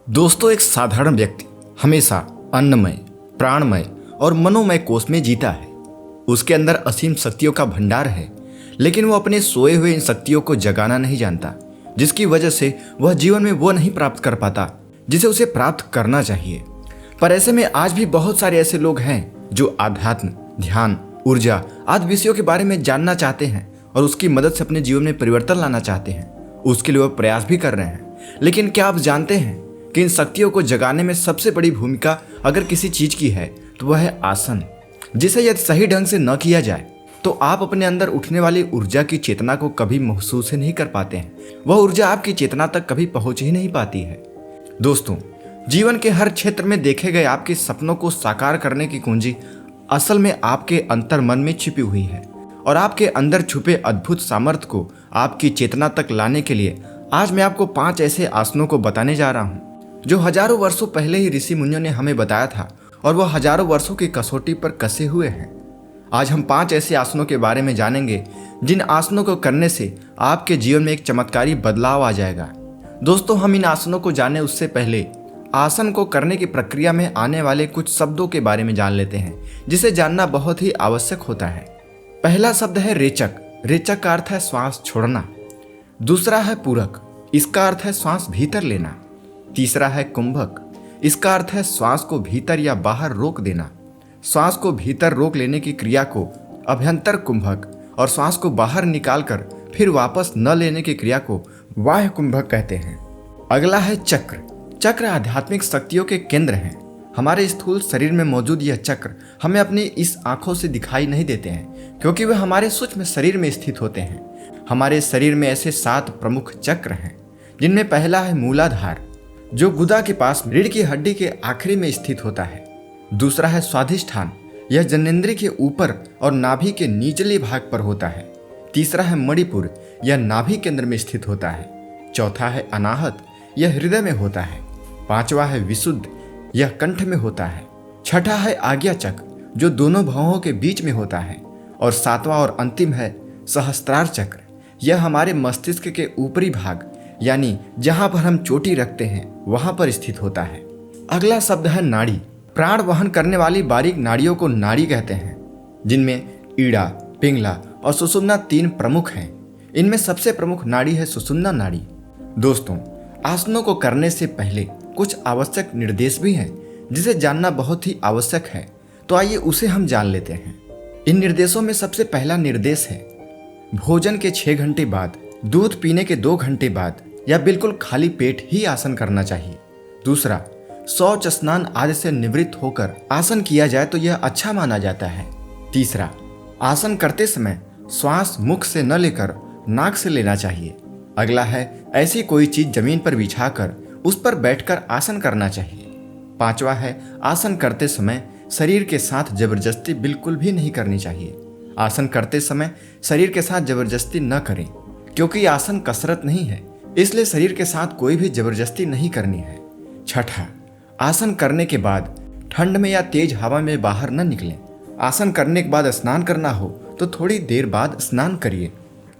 दोस्तों, एक साधारण व्यक्ति हमेशा अन्नमय, प्राणमय और मनोमय कोष में जीता है। उसके अंदर असीम शक्तियों का भंडार है, लेकिन वो अपने सोए हुए इन शक्तियों को जगाना नहीं जानता, जिसकी वजह से वह जीवन में वो नहीं प्राप्त कर पाता जिसे उसे प्राप्त करना चाहिए। पर ऐसे में आज भी बहुत सारे ऐसे लोग हैं जो आध्यात्म, ध्यान, ऊर्जा आदि विषयों के बारे में जानना चाहते हैं और उसकी मदद से अपने जीवन में परिवर्तन लाना चाहते हैं। उसके लिए वह प्रयास भी कर रहे हैं। लेकिन क्या आप जानते हैं कि इन शक्तियों को जगाने में सबसे बड़ी भूमिका अगर किसी चीज की है तो वह है आसन, जिसे यदि सही ढंग से न किया जाए तो आप अपने अंदर उठने वाली ऊर्जा की चेतना को कभी महसूस ही नहीं कर पाते हैं। वह ऊर्जा आपकी चेतना तक कभी पहुंच ही नहीं पाती है। दोस्तों, जीवन के हर क्षेत्र में देखे गए आपके सपनों को साकार करने की कुंजी असल में आपके अंतर मन में छिपी हुई है और आपके अंदर छुपे अद्भुत सामर्थ्य को आपकी चेतना तक लाने के लिए आज मैं आपको 5 ऐसे आसनों को बताने जा रहा हूं जो हजारों वर्षों पहले ही ऋषि मुनियों ने हमें बताया था और वह हजारों वर्षों की कसौटी पर कसे हुए हैं। आज हम 5 ऐसे आसनों के बारे में जानेंगे जिन आसनों को करने से आपके जीवन में एक चमत्कारी बदलाव आ जाएगा। दोस्तों, हम इन आसनों को जाने उससे पहले आसन को करने की प्रक्रिया में आने वाले कुछ शब्दों के बारे में जान लेते हैं, जिसे जानना बहुत ही आवश्यक होता है। पहला शब्द है रेचक। रेचक का अर्थ है श्वास छोड़ना। दूसरा है पूरक, इसका अर्थ है श्वास भीतर लेना। तीसरा है कुंभक, इसका अर्थ है श्वास को भीतर या बाहर रोक देना। श्वास को भीतर रोक लेने की क्रिया को अभ्यंतर कुंभक और श्वास को बाहर निकालकर फिर वापस न लेने की क्रिया को बाह्य कुंभक कहते हैं। अगला है चक्र। चक्र आध्यात्मिक शक्तियों के केंद्र हैं। हमारे स्थूल शरीर में मौजूद यह चक्र हमें अपनी इस आंखों से दिखाई नहीं देते हैं, क्योंकि वे हमारे सूक्ष्म शरीर में स्थित होते हैं। हमारे शरीर में ऐसे 7 प्रमुख चक्र हैं, जिनमें पहला है मूलाधार, जो गुदा के पास रीढ़ की हड्डी के आखिरी में स्थित होता है। दूसरा है स्वाधिष्ठान, यह जननेंद्रिय के ऊपर और नाभि के निचले भाग पर होता है। तीसरा है मणिपुर, यह नाभि केंद्र में स्थित होता है। चौथा है अनाहत, यह हृदय में होता है। पांचवा है विशुद्ध, यह कंठ में होता है। छठा है आज्ञा चक्र, जो दोनों भौहों के बीच में होता है। और 7वां और अंतिम है सहस्त्रार चक्र, यह हमारे मस्तिष्क के ऊपरी भाग यानी जहां पर हम चोटी रखते हैं वहां पर स्थित होता है। अगला शब्द है नाड़ी। प्राण वहन करने वाली बारीक नाड़ियों को नाड़ी कहते हैं, जिनमें ईड़ा, पिंगला और सुषुम्ना 3 प्रमुख हैं। इनमें सबसे प्रमुख नाड़ी है सुषुम्ना नाड़ी। दोस्तों, आसनों को करने से पहले कुछ आवश्यक निर्देश भी हैं, जिसे जानना बहुत ही आवश्यक है। तो आइए उसे हम जान लेते हैं। इन निर्देशों में सबसे पहला निर्देश है भोजन के 6 घंटे बाद, दूध पीने के 2 घंटे बाद या बिल्कुल खाली पेट ही आसन करना चाहिए। दूसरा, शौच, स्नान आदि से निवृत्त होकर आसन किया जाए तो यह अच्छा माना जाता है। तीसरा, आसन करते समय श्वास मुख से न लेकर नाक से लेना चाहिए। अगला है ऐसी कोई चीज जमीन पर बिछाकर उस पर बैठकर आसन करना चाहिए। पांचवा है आसन करते समय शरीर के साथ जबरदस्ती बिल्कुल भी नहीं करनी चाहिए। आसन करते समय शरीर के साथ जबरदस्ती न करें, क्योंकि आसन कसरत नहीं है, इसलिए शरीर के साथ कोई भी जबरदस्ती नहीं करनी है। छठा, आसन करने के बाद ठंड में या तेज हवा में बाहर न निकलें। आसन करने के बाद स्नान करना हो तो थोड़ी देर बाद स्नान करिए।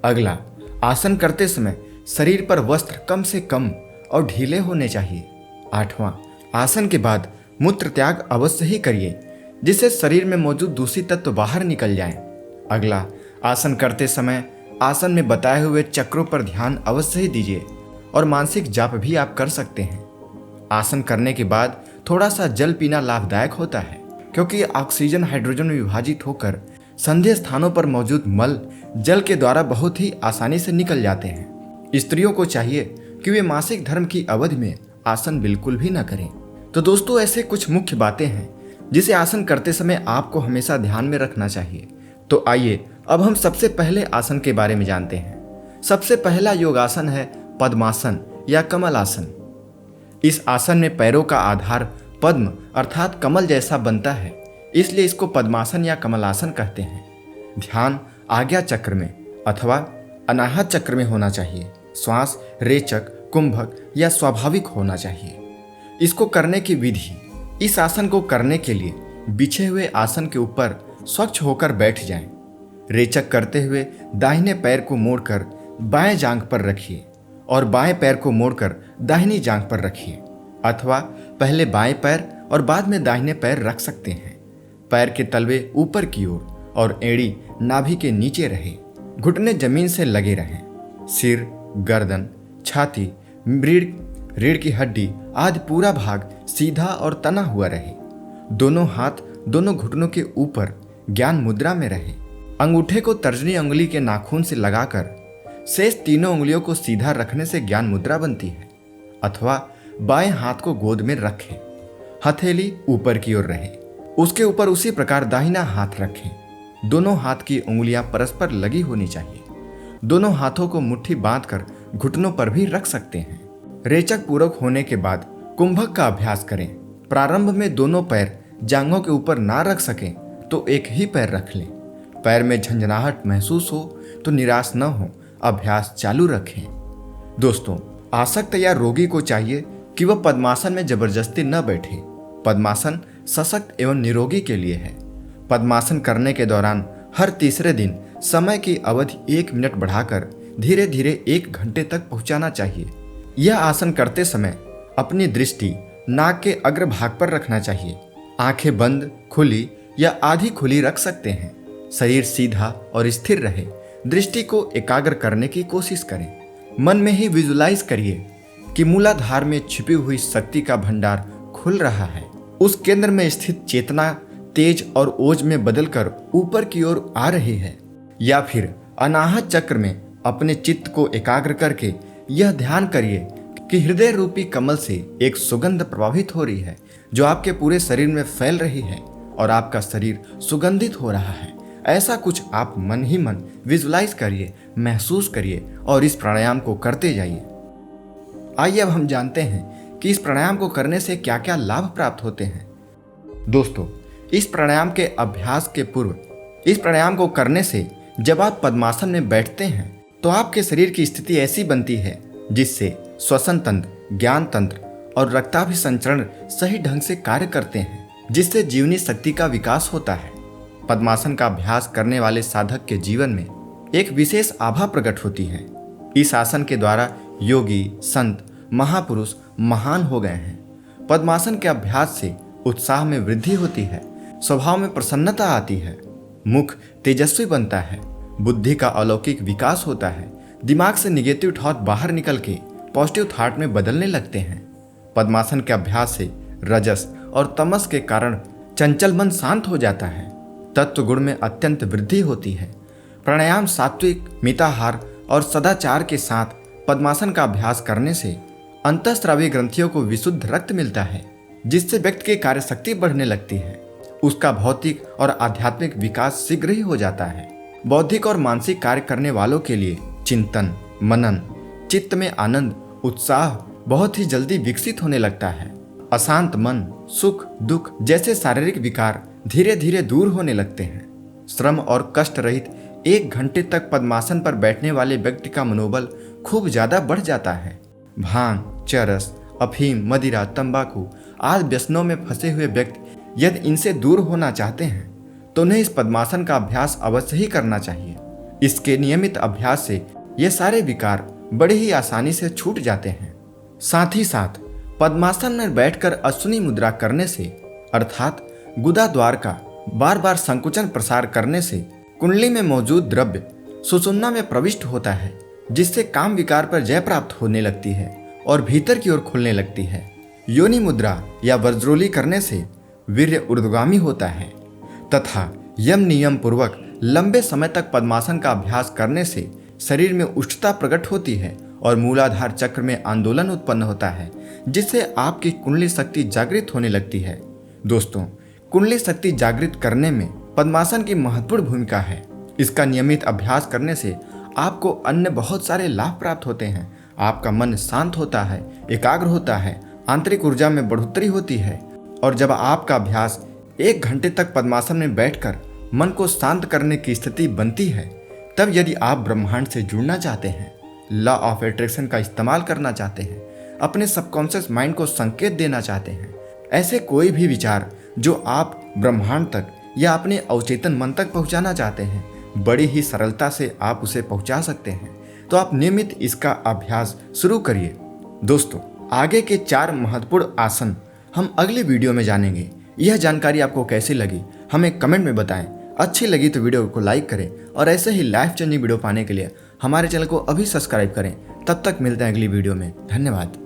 अगला, आसन करते समय शरीर पर वस्त्र कम से कम और ढीले होने चाहिए। 8वां, आसन के बाद मूत्र त्याग अवश्य ही करिए, जिससे शरीर में मौजूद दूषित तत्व बाहर निकल जाएं। अगला, आसन करते समय आसन में बताए हुए चक्रों पर ध्यान अवश्य ही दीजिए और मानसिक जाप भी आप कर सकते हैं। आसन करने के बाद थोड़ा सा जल पीना लाभदायक होता है, क्योंकि ऑक्सीजन हाइड्रोजन में विभाजित होकर संधेय स्थानों पर मौजूद मल जल के द्वारा बहुत ही आसानी से निकल जाते हैं। स्त्रियों को चाहिए कि वे मासिक धर्म की अवधि में आसन बिल्कुल भी न करें। तो दोस्तों, ऐसे कुछ मुख्य बातें हैं जिसे आसन करते समय आपको हमेशा ध्यान में रखना चाहिए। तो आइए अब हम सबसे पहले आसन के बारे में जानते हैं। सबसे पहला योगासन है पद्मासन या कमल आसन। इस आसन में पैरों का आधार पद्म अर्थात कमल जैसा बनता है, इसलिए इसको पद्मासन या कमलासन कहते हैं। ध्यान आज्ञा चक्र में अथवा अनाहत चक्र में होना चाहिए। श्वास रेचक, कुंभक या स्वाभाविक होना चाहिए। इसको करने की विधि, इस आसन को करने के लिए बिछे हुए आसन के ऊपर स्वच्छ होकर बैठ जाएं। रेचक करते हुए दाहिने पैर को मोड़कर बाएं जांघ पर रखिए और बाएं पैर को मोड़कर दाहिनी जांघ पर रखिए। अथवा पहले बाएं पैर और बाद में दाहिने पैर रख सकते हैं। पैर के तलवे ऊपर की ओर और एड़ी नाभि के नीचे रहे। घुटने जमीन से लगे रहें। सिर, गर्दन, छाती, रीढ़ की हड्डी आदि पूरा भाग सीधा और तना हुआ रहे। दोनों हाथ दोनों घुटनों के ऊपर ज्ञान मुद्रा में रहे। अंगूठे को तर्जनी उंगली के नाखून से लगाकर शेष तीनों उंगलियों को सीधा रखने से ज्ञान मुद्रा बनती है। अथवा बाएं हाथ को गोद में रखें, हथेली ऊपर की ओर रहे, उसके ऊपर उसी प्रकार दाहिना हाथ रखें। दोनों हाथ की उंगलियां परस्पर लगी होनी चाहिए। दोनों हाथों को मुट्ठी बांधकर घुटनों पर भी रख सकते हैं। रेचक पूरक होने के बाद कुंभक का अभ्यास करें। प्रारंभ में दोनों पैर जांघों के ऊपर ना रख सकें तो एक ही पैर रख लें। पैर में झंझनाहट महसूस हो तो निराश न हो, अभ्यास चालू रखें। दोस्तों, आसक्त या रोगी को चाहिए कि वह पद्मासन में जबरदस्ती न बैठे। पद्मासन सशक्त एवं निरोगी के लिए है। पद्मासन करने के दौरान हर तीसरे दिन समय की अवधि 1 मिनट बढ़ाकर धीरे धीरे 1 घंटे तक पहुंचाना चाहिए। यह आसन करते समय अपनी दृष्टि नाक के अग्रभाग पर रखना चाहिए। आंखें बंद, खुली या आधी खुली रख सकते हैं। शरीर सीधा और स्थिर रहे। दृष्टि को एकाग्र करने की कोशिश करें। मन में ही विजुलाइज करिए कि मूलाधार में छिपी हुई शक्ति का भंडार खुल रहा है। उस केंद्र में स्थित चेतना तेज और ओज में बदलकर ऊपर की ओर आ रही है। या फिर अनाहत चक्र में अपने चित्त को एकाग्र करके यह ध्यान करिए कि हृदय रूपी कमल से एक सुगंध प्रभावित हो रही है जो आपके पूरे शरीर में फैल रही है और आपका शरीर सुगंधित हो रहा है। ऐसा कुछ आप मन ही मन विजुलाइज करिए, महसूस करिए और इस प्राणायाम को करते जाइए। आइए अब हम जानते हैं कि इस प्राणायाम को करने से क्या क्या लाभ प्राप्त होते हैं। दोस्तों, इस प्राणायाम के अभ्यास के पूर्व इस प्राणायाम को करने से जब आप पद्मासन में बैठते हैं तो आपके शरीर की स्थिति ऐसी बनती है जिससे श्वसन तंत्र, ज्ञान तंत्र और रक्ताभिसंचरण सही ढंग से कार्य करते हैं, जिससे जीवनी शक्ति का विकास होता है। पद्मासन का अभ्यास करने वाले साधक के जीवन में एक विशेष आभा प्रकट होती है। इस आसन के द्वारा योगी, संत, महापुरुष महान हो गए हैं। पद्मासन के अभ्यास से उत्साह में वृद्धि होती है, स्वभाव में प्रसन्नता आती है, मुख तेजस्वी बनता है, बुद्धि का अलौकिक विकास होता है, दिमाग से निगेटिव थॉट बाहर निकल के पॉजिटिव थॉट में बदलने लगते हैं। पद्मासन के अभ्यास से रजस और तमस के कारण चंचल मन शांत हो जाता है। तत्व गुण में अत्यंत वृद्धि होती है। प्राणायाम, सात्विक, मिताहार और सदाचार के साथ पद्मासन का अभ्यास करने से अंतःस्रावी ग्रंथियों को विशुद्ध रक्त मिलता है, जिससे व्यक्ति की कार्य शक्ति बढ़ने लगती है। उसका भौतिक और आध्यात्मिक विकास शीघ्र ही हो जाता है। बौद्धिक और मानसिक कार्य करने वालों के लिए चिंतन, मनन, चित्त में आनंद, उत्साह बहुत ही जल्दी विकसित होने लगता है। अशांत मन, सुख, दुख जैसे शारीरिक विकार धीरे धीरे दूर होने लगते हैं। श्रम और कष्ट रहित 1 घंटे तक पद्मासन पर बैठने वाले व्यक्ति का मनोबल खूब ज्यादा बढ़ जाता है। भांग, चरस, अफीम, मदिरा, तंबाकू आदि व्यसनों में फंसे हुए व्यक्ति यदि इनसे दूर होना चाहते हैं तो उन्हें इस पद्मासन का अभ्यास अवश्य ही करना चाहिए। इसके नियमित अभ्यास से ये सारे विकार बड़े ही आसानी से छूट जाते हैं। साथ ही साथ पद्मासन में बैठकर अश्विनी मुद्रा करने से अर्थात गुदा द्वार का बार बार संकुचन प्रसार करने से कुंडली में मौजूद द्रव्य सुषुम्ना में प्रविष्ट होता है, जिससे काम विकार पर जय प्राप्त होने लगती है और भीतर की ओर खुलने लगती है। योनि मुद्रा या वज्रोली करने से वीर्य ऊर्ध्वगामी होता है तथा यम नियम पूर्वक लंबे समय तक पद्मासन का अभ्यास करने से शरीर में उष्णता प्रकट होती है और मूलाधार चक्र में आंदोलन उत्पन्न होता है, जिससे आपकी कुंडली शक्ति जागृत होने लगती है। दोस्तों, कुंडली शक्ति जागृत करने में पद्मासन की महत्वपूर्ण भूमिका है। इसका नियमित अभ्यास करने से आपको अन्य बहुत सारे लाभ प्राप्त होते हैं। आपका मन शांत होता है, एकाग्र होता है, आंतरिक ऊर्जा में बढ़ोतरी होती है। और जब आपका अभ्यास 1 घंटे तक पद्मासन में बैठकर मन को शांत करने की स्थिति बनती है, तब यदि आप ब्रह्मांड से जुड़ना चाहते हैं, लॉ ऑफ अट्रैक्शन का इस्तेमाल करना चाहते हैं, अपने सबकॉन्शियस माइंड को संकेत देना चाहते हैं, ऐसे कोई भी विचार जो आप ब्रह्मांड तक या अपने अवचेतन मन तक पहुंचाना चाहते हैं, बड़ी ही सरलता से आप उसे पहुंचा सकते हैं। तो आप नियमित इसका अभ्यास शुरू करिए। दोस्तों, आगे के 4 महत्वपूर्ण आसन हम अगले वीडियो में जानेंगे। यह जानकारी आपको कैसी लगी हमें कमेंट में बताएं। अच्छी लगी तो वीडियो को लाइक करें और ऐसे ही लाइफ चेंजिंग वीडियो पाने के लिए हमारे चैनल को अभी सब्सक्राइब करें। तब तक मिलते हैं अगली वीडियो में। धन्यवाद।